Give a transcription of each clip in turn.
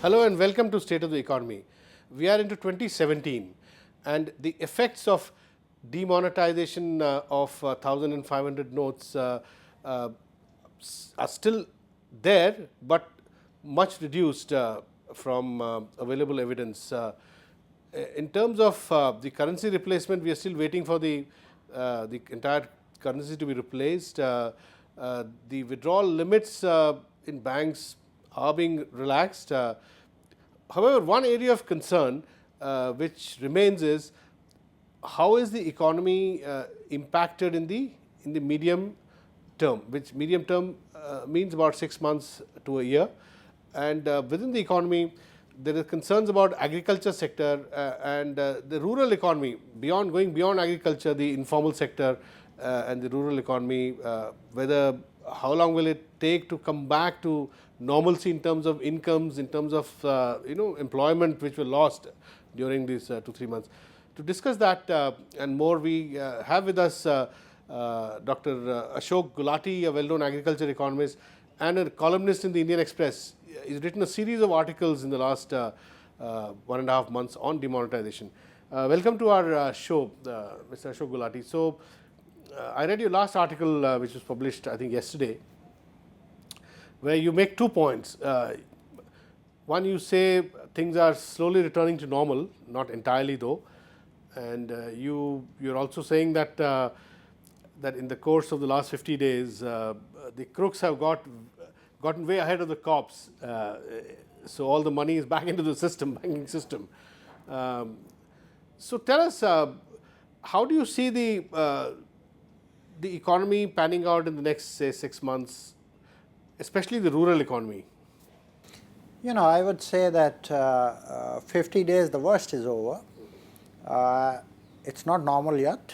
Hello and welcome to State of the Economy. We are into 2017 and the effects of demonetization of 1,500 notes are still there, but much reduced from available evidence. In terms of the currency replacement, we are still waiting for the entire currency to be replaced. The withdrawal limits in banks are being relaxed. However, one area of concern which remains is how is the economy impacted in the medium term, which medium term means about 6 months to a year. And within the economy, there are concerns about agriculture sector and the rural economy, going beyond agriculture, the informal sector and the rural economy, whether how long will it take to come back to normalcy in terms of incomes, in terms of employment which were lost during these 2-3 months. To discuss that and more, we have with us Dr. Ashok Gulati, a well-known agriculture economist and a columnist in the Indian Express. He's written a series of articles in the last 1.5 months on demonetization. Welcome to our show, Mr. Ashok Gulati. So, I read your last article which was published, I think, yesterday, where you make 2 points. One, you say things are slowly returning to normal, not entirely though, and you're also saying that that in the course of the last 50 days, the crooks have gotten way ahead of the cops. So all the money is back into the system, banking system. So tell us, how do you see the economy panning out in the next, say, 6 months, especially the rural economy? You know, I would say that 50 days, the worst is over. It's not normal yet.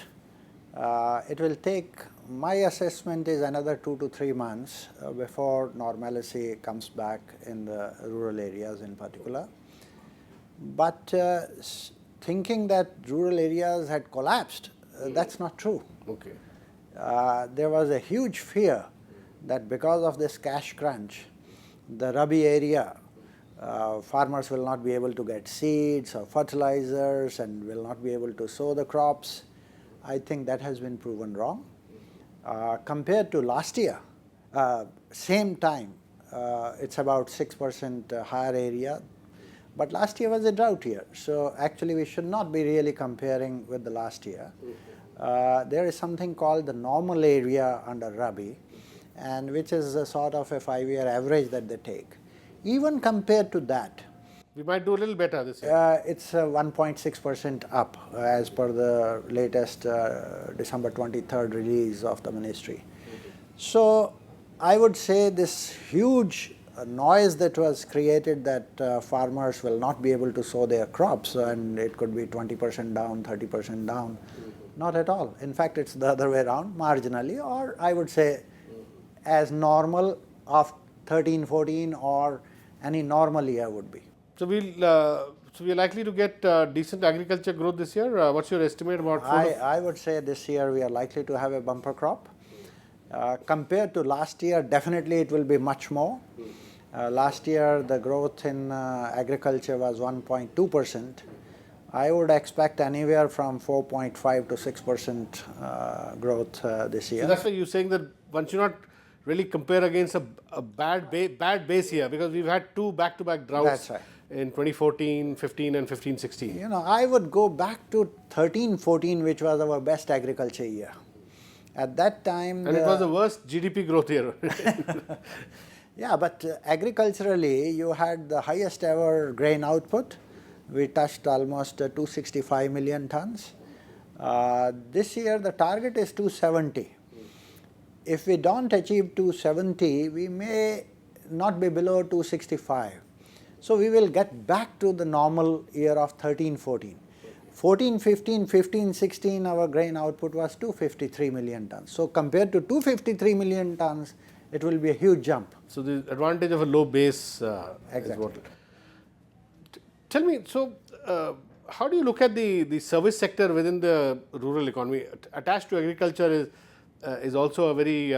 It will take, my assessment is another 2 to 3 months before normalcy comes back in the rural areas in particular. But thinking that rural areas had collapsed, that's not true. Okay. There was a huge fear that because of this cash crunch, the Rabi area, farmers will not be able to get seeds or fertilizers and will not be able to sow the crops. I think that has been proven wrong. Compared to last year, same time, it's about 6% higher area, but last year was a drought year. So actually we should not be really comparing with the last year. There is something called the normal area under Rabi, and which is a sort of a 5-year average that they take. Even compared to that, we might do a little better this year. It's 1.6% up as per the latest December 23rd release of the ministry. So I would say this huge noise that was created that farmers will not be able to sow their crops and it could be 20% down, 30% down, not at all. In fact, it's the other way around, marginally, or I would say as normal of 13, 14 or any normal year would be. So we're likely to get decent agriculture growth this year. What's your estimate about? I would say this year we are likely to have a bumper crop. Compared to last year, definitely it will be much more. Last year the growth in agriculture was 1.2%. I would expect anywhere from 4.5 to 6% growth this year. So that's why you're saying that one should not really compare against a bad base year, because we've had 2 back-to-back droughts. That's right. In 2014, 15 and 15, 16. You know, I would go back to 13, 14, which was our best agriculture year. At that time… And it was the worst GDP growth year. Yeah, but agriculturally, you had the highest ever grain output. We touched almost 265 million tons. This year, the target is 270. If we don't achieve 270, we may not be below 265. So we will get back to the normal year of 13, 14. 14, 15, 15, 16, our grain output was 253 million tons. So compared to 253 million tons, it will be a huge jump. So the advantage of a low base exactly. is what. Tell me, so how do you look at the service sector within the rural economy? Attached to agriculture is also a very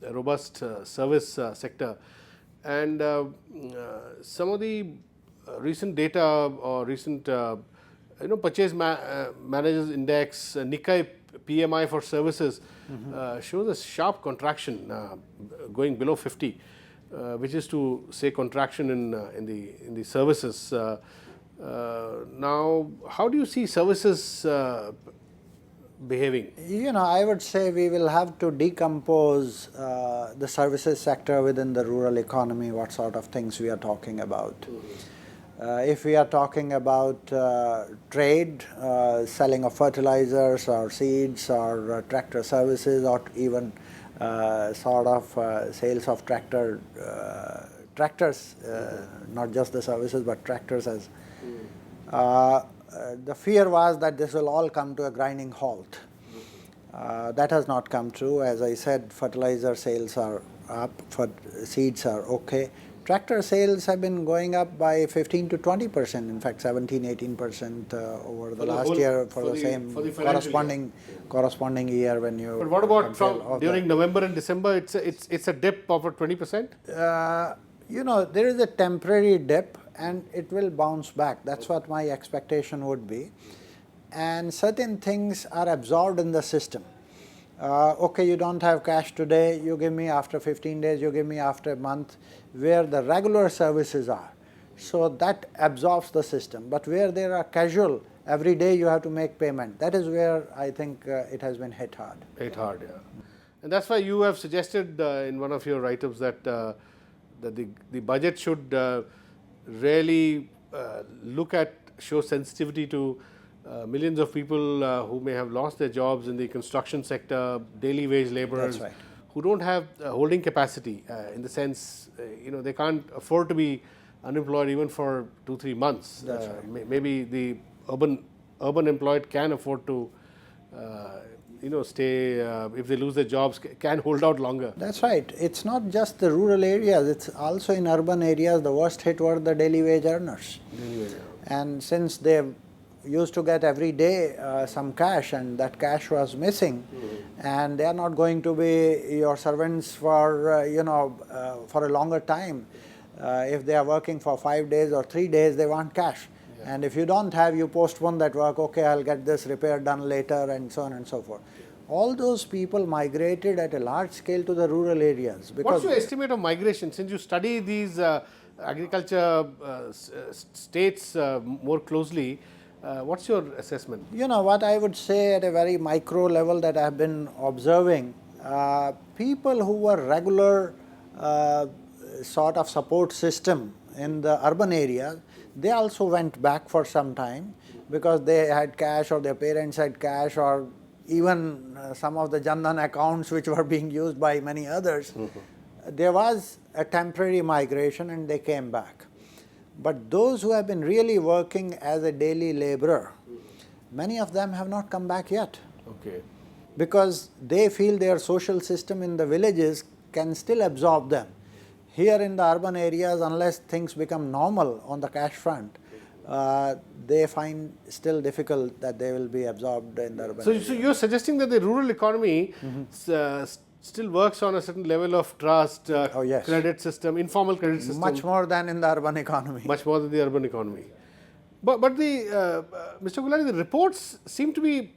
robust service sector. And some of the recent data or recent purchase managers index, Nikkei PMI for services shows a sharp contraction going below 50, which is to say contraction in the services. Now, how do you see services behaving? I would say we will have to decompose the services sector within the rural economy, what sort of things we are talking about. If we are talking about trade, selling of fertilizers or seeds or tractor services, or even sort of sales of tractors, not just the services but tractors as the fear was that this will all come to a grinding halt. That has not come true. As I said, fertilizer sales are up, seeds are okay. Tractor sales have been going up by 15 to 20%, in fact 17-18% over the last year for the same corresponding year when you. But what about from during November and December? It's a dip of 20%. There is a temporary dip and it will bounce back. That's what my expectation would be. And certain things are absorbed in the system. Okay, you don't have cash today, you give me after 15 days, you give me after a month, where the regular services are. So that absorbs the system. But where there are casual, every day you have to make payment, that is where I think it has been hit hard. Hit hard, yeah. And that's why you have suggested in one of your write-ups that the budget should really show sensitivity to millions of people who may have lost their jobs in the construction sector, daily wage laborers, right, who don't have holding capacity in the sense, they can't afford to be unemployed even for 2-3 months. That's right. Maybe the urban employed can afford to stay, if they lose their jobs, can hold out longer. That's right. It's not just the rural areas, it's also in urban areas. The worst hit were the daily wage earners. And since they used to get every day some cash, and that cash was missing, and they are not going to be your servants for for a longer time. If they are working for 5 days or 3 days, they want cash. And if you don't have, you postpone that work. Okay, I'll get this repair done later, and so on and so forth. All those people migrated at a large scale to the rural areas. What's your estimate of migration? Since you study these agriculture states more closely, what's your assessment? What I would say at a very micro level that I have been observing, people who were regular sort of support system in the urban areas, they also went back for some time because they had cash, or their parents had cash, or even some of the Jan Dhan accounts which were being used by many others. There was a temporary migration and they came back. But those who have been really working as a daily laborer, many of them have not come back yet. Okay. Because they feel their social system in the villages can still absorb them. Here in the urban areas, unless things become normal on the cash front, they find still difficult that they will be absorbed in the urban areas. So you're suggesting that the rural economy still works on a certain level of trust, yes. credit system, informal credit system. Much more than in the urban economy. Much more than the urban economy. But the Mr. Gulati, the reports seem to be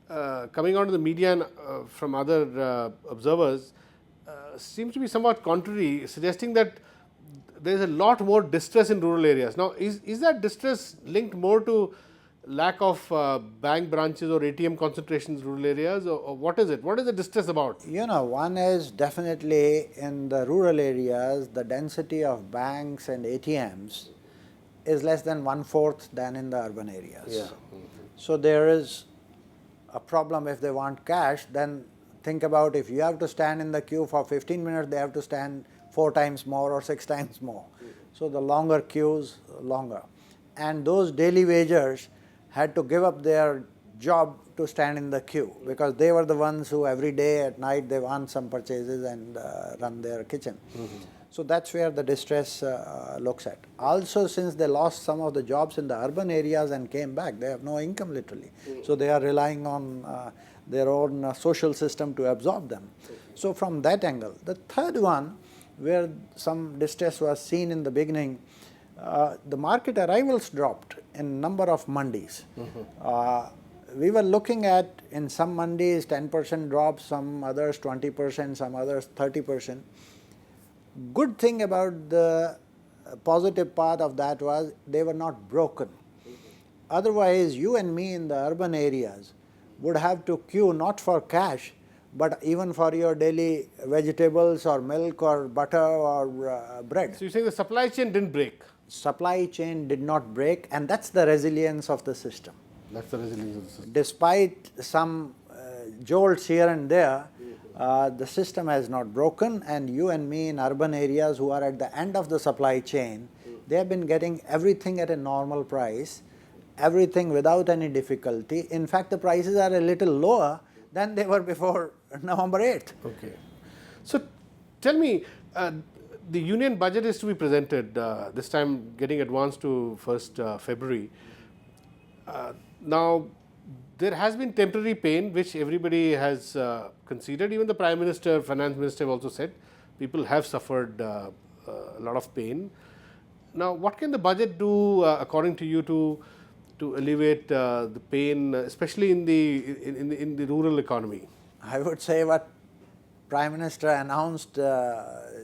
coming out of the media and from other observers seems to be somewhat contrary, suggesting that there is a lot more distress in rural areas. Now, is that distress linked more to lack of bank branches or ATM concentrations in rural areas, or what is it? What is the distress about? One is definitely in the rural areas, the density of banks and ATMs is less than 1/4 than in the urban areas. Yeah. So there is a problem. If they want cash, then think about, if you have to stand in the queue for 15 minutes, they have to stand 4 times more or 6 times more. So the longer queues, longer. And those daily wagers had to give up their job to stand in the queue, because they were the ones who every day at night they want some purchases and run their kitchen. So that's where the distress looks at. Also, since they lost some of the jobs in the urban areas and came back, they have no income literally. So they are relying on their own social system to absorb them. So from that angle. The third one, where some distress was seen in the beginning, the market arrivals dropped in number of mandis. We were looking at in some mandis 10% drop, some others 20%, some others 30%. Good thing about the positive part of that was they were not broken. Otherwise, you and me in the urban areas would have to queue not for cash, but even for your daily vegetables or milk or butter or bread. So you're saying the supply chain didn't break? Supply chain did not break, and that's the resilience of the system. That's the resilience of the system. Despite some jolts here and there, the system has not broken, and you and me in urban areas who are at the end of the supply chain, they have been getting everything at a normal price, everything without any difficulty. In fact, the prices are a little lower than they were before November 8th. Okay. So tell me, the union budget is to be presented this time, getting advanced to 1st February. Now, there has been temporary pain which everybody has considered. Even the Prime Minister, Finance Minister have also said people have suffered a lot of pain. Now, what can the budget do according to you to alleviate the pain, especially in the rural economy? I would say what Prime Minister announced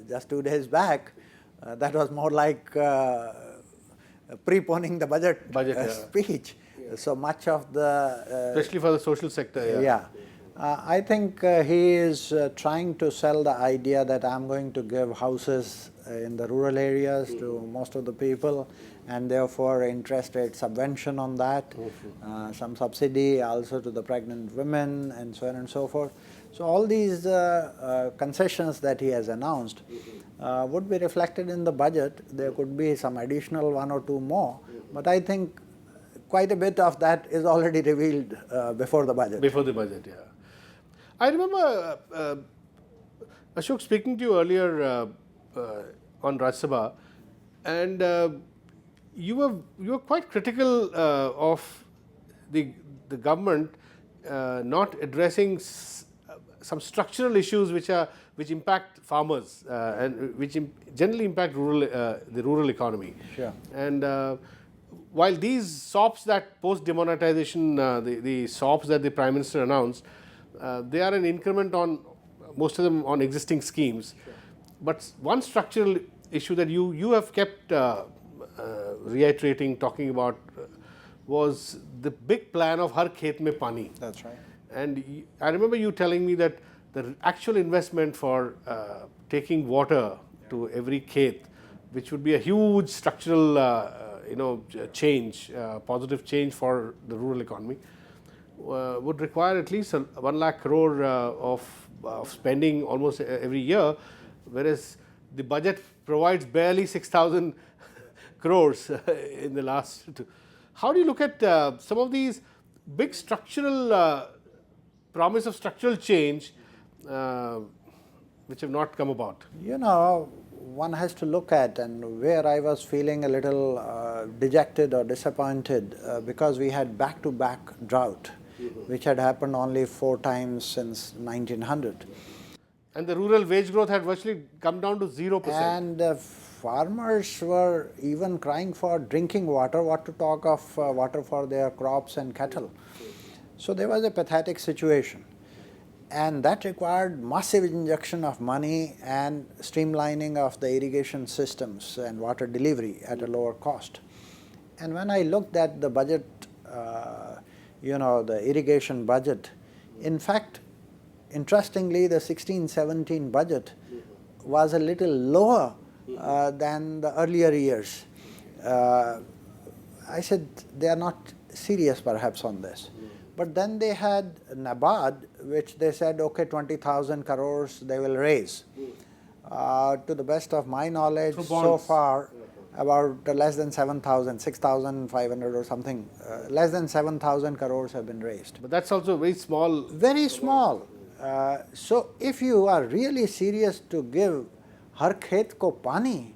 just 2 days back, that was more like preponing the budget speech. Yeah. So much of the… especially for the social sector. Yeah. I think he is trying to sell the idea that I'm going to give houses in the rural areas to most of the people, and therefore interest rate subvention on that, some subsidy also to the pregnant women, and so on and so forth. So all these concessions that he has announced would be reflected in the budget. There could be some additional 1 or 2 more, but I think quite a bit of that is already revealed before the budget. Before the budget, yeah. I remember Ashok speaking to you earlier on Rajya Sabha, and you were quite critical of the government not addressing some structural issues which impact farmers and which generally impact the rural economy. Sure. And while these SOPs that post-demonetisation, the SOPs that the Prime Minister announced, they are an increment on, most of them on existing schemes. Sure. But one structural issue that you have kept reiterating, talking about, was the big plan of Har Khet Mein Pani. That's right. And I remember you telling me that the actual investment for taking water to every khet, which would be a huge structural change, positive change for the rural economy, would require at least 1 lakh crore of spending almost every year, whereas the budget provides barely 6,000 crores in the last two. How do you look at some of these big structural promise of structural change which have not come about? You know, one has to look at, and where I was feeling a little dejected or disappointed because we had back-to-back drought, which had happened only 4 times since 1900. And the rural wage growth had virtually come down to 0%. And farmers were even crying for drinking water, what to talk of water for their crops and cattle. So there was a pathetic situation. And that required massive injection of money and streamlining of the irrigation systems and water delivery at a lower cost. And when I looked at the budget, the irrigation budget, in fact, interestingly, the 16-17 budget was a little lower than the earlier years. I said, they are not serious perhaps on this. But then they had NABARD, which they said, okay, 20,000 crores they will raise. To the best of my knowledge, so far, about less than 7,000, 6,500 or something, less than 7,000 crores have been raised. But that's also very small. Very small. So if you are really serious to give Har Khet Ko Pani,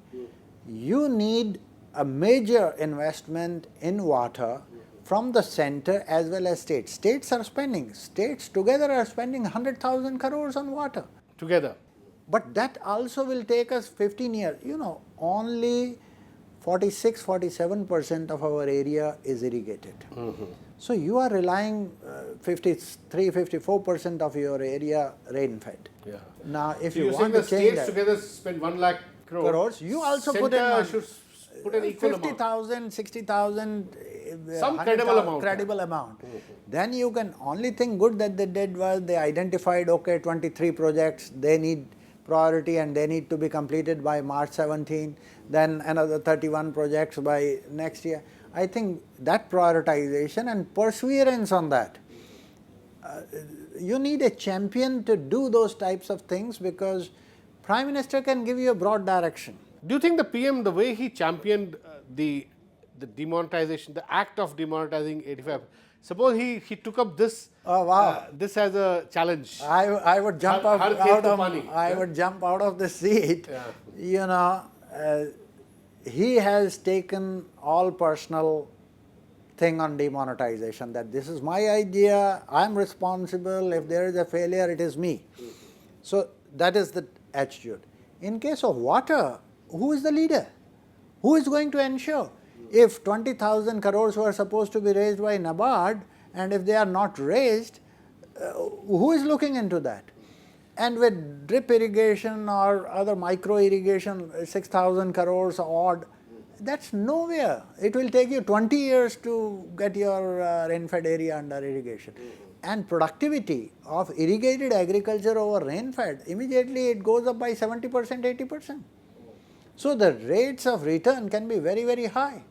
you need a major investment in water from the center as well as states. States together are spending 100,000 crores on water. Together. But that also will take us 15 years. You know, only 46-47% of our area is irrigated. So you are relying 53-54% of your area rain-fed. Yeah. Now, if So you you're saying want to the change states that, together spend 1 lakh crores, you also put in Center one. should put an equal amount. 50,000, 60,000, Some credible amount. credible amount. Then you can, only thing good that they did was they identified, okay, 23 projects, they need priority and they need to be completed by March 17, then another 31 projects by next year. I think that prioritization and perseverance on that, you need a champion to do those types of things, because Prime Minister can give you a broad direction. Do you think the PM, the way he championed the demonetization, the act of demonetizing 85, suppose he took up this this as a challenge? I would jump would jump out of the seat. Yeah. You know, he has taken all personal thing on demonetization, that this is my idea, I am responsible, if there is a failure, it is me. So that is the attitude. In case of water, who is the leader? Who is going to ensure? If 20,000 crores were supposed to be raised by NABARD, and if they are not raised, who is looking into that? And with drip irrigation or other micro irrigation, 6,000 crores odd, that's nowhere. It will take you 20 years to get your rain-fed area under irrigation. And productivity of irrigated agriculture over rain-fed, immediately it goes up by 70%, 80%. So the rates of return can be very, very high.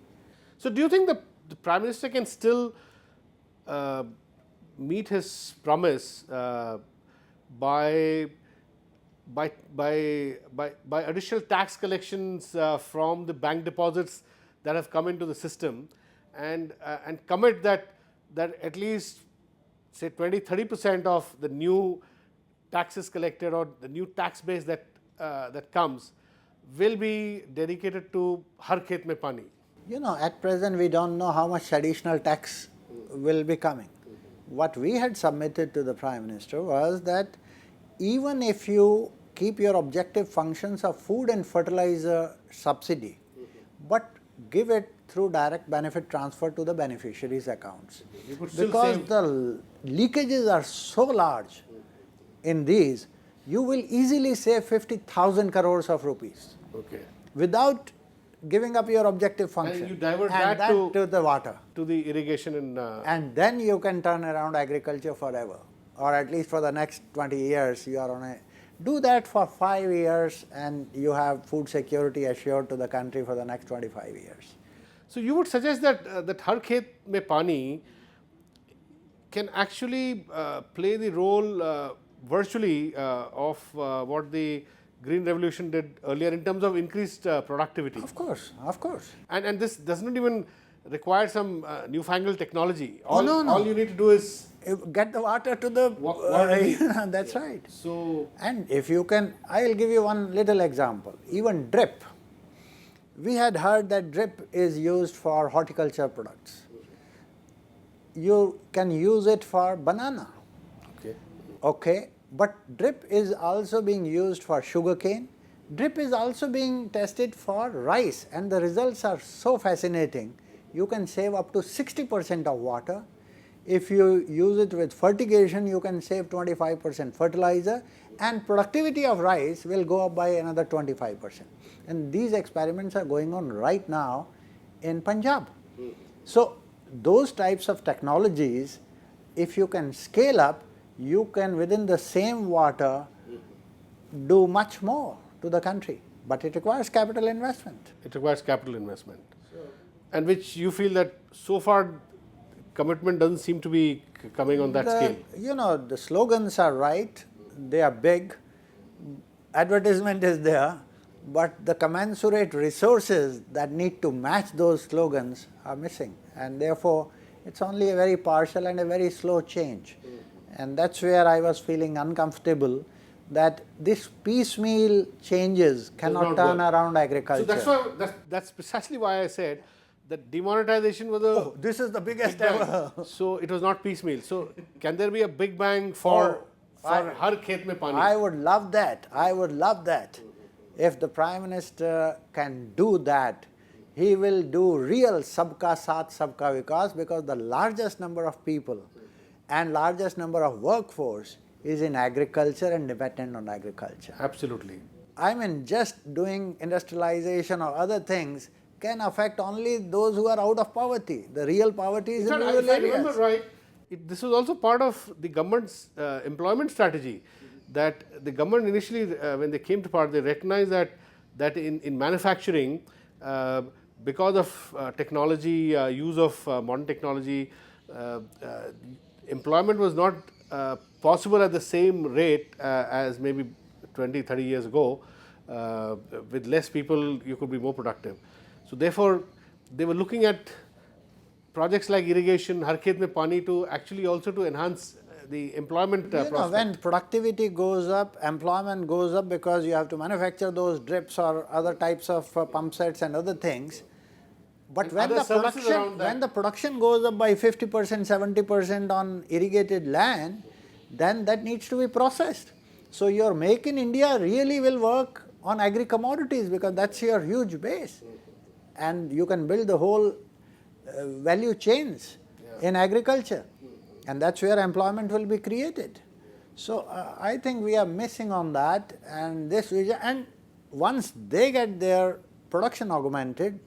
So do you think the Prime Minister can still meet his promise by additional tax collections from the bank deposits that have come into the system, and commit that at least say 20-30% of the new taxes collected or the new tax base that comes will be dedicated to Har Khet Mein Pani? You know, at present we don't know how much additional tax will be coming. What we had submitted to the Prime Minister was that even if you keep your objective functions of food and fertilizer subsidy, but give it through direct benefit transfer to the beneficiaries' accounts. Because the leakages are so large in these, you will easily save 50,000 crores of rupees. Okay. Without giving up your objective function. And you divert and that to the water. To the irrigation and... And then you can turn around agriculture forever. Or at least for the next 20 years you are on a... Do that for 5 years and you have food security assured to the country for the next 25 years. So you would suggest that that Har Khet Mein Pani can actually play the role virtually of what the Green Revolution did earlier in terms of increased productivity. Of course, of course. And this does not even require some newfangled technology. No. All you need to do is get the water to the... that's right. So, and if you can, I will give you one little example. Even drip. We had heard that drip is used for horticulture products. You can use it for banana. Okay. But drip is also being used for sugarcane. Drip is also being tested for rice, and the results are so fascinating. You can save up to 60% of water. If you use it with fertigation, you can save 25% fertilizer, and productivity of rice will go up by another 25%. And these experiments are going on right now in Punjab. So those types of technologies, if you can scale up, you can within the same water do much more to the country. But it requires capital investment. It requires capital investment. And which you feel that so far commitment doesn't seem to be coming on that scale. You know, the slogans are right, they are big, advertisement is there, but the commensurate resources that need to match those slogans are missing. And therefore, it's only a very partial and a very slow change. And that's where I was feeling uncomfortable, that this piecemeal changes cannot turn around agriculture. So that's precisely why I said that demonetization was a... this is the biggest ever. So it was not piecemeal. So can there be a big bang for Har Khet Mein Pani? I would love that. I would love that. If the Prime Minister can do that, he will do real sabka saath sabka vikas, because the largest number of people and largest number of workforce is in agriculture and dependent on agriculture. Absolutely. I mean, just doing industrialization or other things can affect only those who are out of poverty. The real poverty is in rural If I areas. remember right, this was also part of the government's employment strategy, that the government initially, when they came to power, they recognized that in manufacturing, because of technology, use of modern technology, employment was not possible at the same rate as maybe 20, 30 years ago. With less people, you could be more productive. So therefore, they were looking at projects like irrigation, Har Khet Mein Pani, to actually also to enhance the employment prospect. When productivity goes up, employment goes up, because you have to manufacture those drips or other types of pump sets and other things. But And when other the services production, around that. when the production goes up by 50%, 70% on irrigated land, then that needs to be processed. So your Make in India really will work on agri-commodities, because that's your huge base. And you can build the whole value chains in agriculture, and that's where employment will be created. So I think we are missing on that, and this vision. And once they get their production augmented,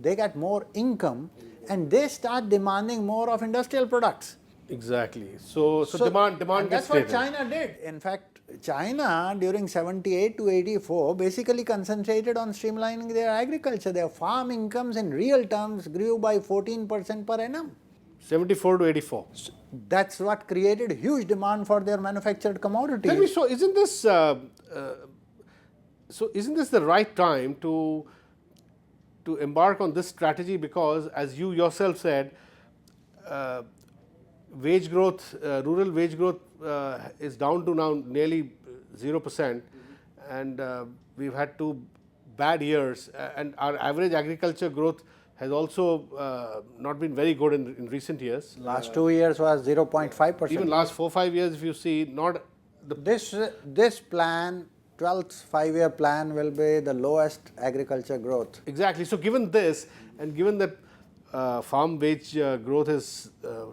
they get more income, and they start demanding more of industrial products. Exactly. So demand and gets that's what created. China did. In fact, China during 78 to 84 basically concentrated on streamlining their agriculture. Their farm incomes in real terms grew by 14% per annum. 74 to 84. That's what created huge demand for their manufactured commodities. Tell me, so isn't this the right time to embark on this strategy? Because as you yourself said, wage growth, rural wage growth is down to now nearly 0%, and we've had 2 bad years, and our average agriculture growth has also not been very good in recent years. Last 2 years was 0.5%. Even last 4-5 years, if you see, not the This plan, 12th 5-year plan, will be the lowest agriculture growth. exactly. So given this, and given that farm wage growth is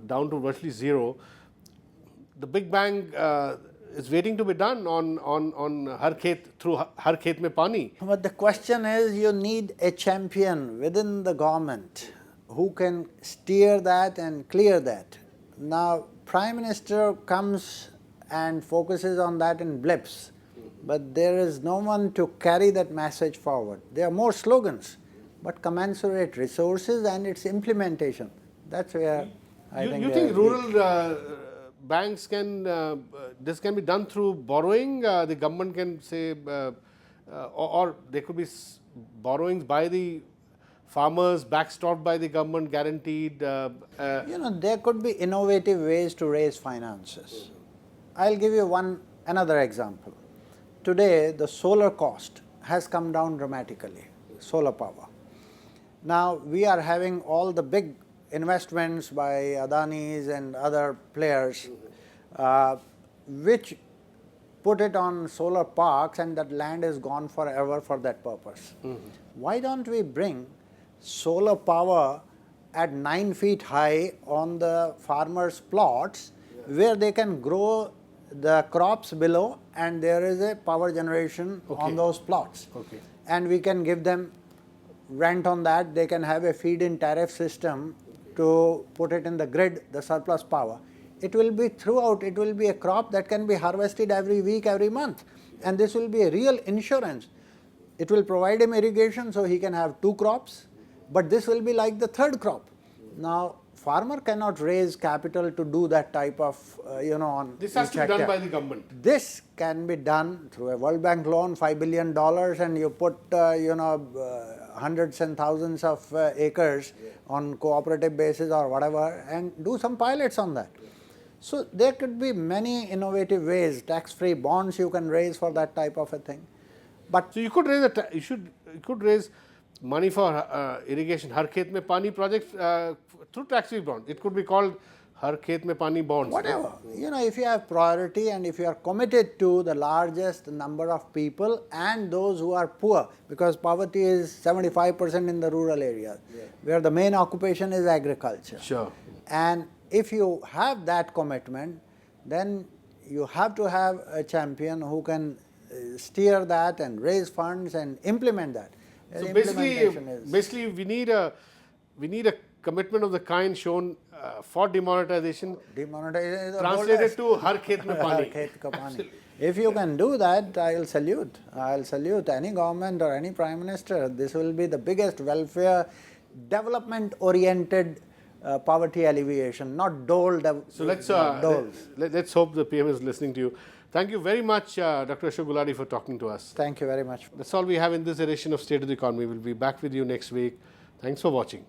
down to virtually 0, the big bang is waiting to be done on Har Khet, through Har Khet Mein Pani. But the question is, you need a champion within the government who can steer that and clear that. Now, Prime Minister comes and focuses on that in blips, but there is no one to carry that message forward. There are more slogans, but commensurate resources and its implementation. That's where I think. You think rural banks can, this can be done through borrowing? The government can say, or there could be borrowings by the farmers, backstopped by the government, guaranteed. There could be innovative ways to raise finances. I'll give you another example. Today, the solar cost has come down dramatically, solar power. Now, we are having all the big investments by Adani's and other players, which put it on solar parks, and that land is gone forever for that purpose. Why don't we bring solar power at 9 feet high on the farmers' plots, where they can grow the crops below, and there is a power generation on those plots. Okay. And we can give them rent on that. They can have a feed-in tariff system to put it in the grid, the surplus power. It will be throughout, it will be a crop that can be harvested every week, every month. And this will be a real insurance. It will provide him irrigation so he can have 2 crops, but this will be like the 3rd crop. Now, farmer cannot raise capital to do that type of, on This has each to be done hectare. by the government. This can be done through a World Bank loan, $5 billion, and you put, hundreds and thousands of acres on cooperative basis or whatever, and do some pilots on that. So there could be many innovative ways, tax-free bonds you can raise for that type of a thing. But So you could raise you could raise money for irrigation, Har Khet Mein Pani project through tax-free bond. It could be called हर खेत में पानी bonds. Whatever. You know, if you have priority and if you are committed to the largest number of people and those who are poor, because poverty is 75% in the rural areas, where the main occupation is agriculture. Sure. And if you have that commitment, then you have to have a champion who can steer that and raise funds and implement that. And So implementation basically, we need a commitment of the kind shown for demonetization. demonetization is the Translated boldest. to हर खेत में Har पानी. khet ka pani. If you can do that, I'll salute. I'll salute any government or any prime minister. This will be the biggest welfare, development-oriented poverty alleviation, not dole. So doles. let's hope the PM is listening to you. Thank you very much, Dr. Ashok Gulati, for talking to us. Thank you very much. That's all we have in this edition of State of the Economy. We'll be back with you next week. Thanks for watching.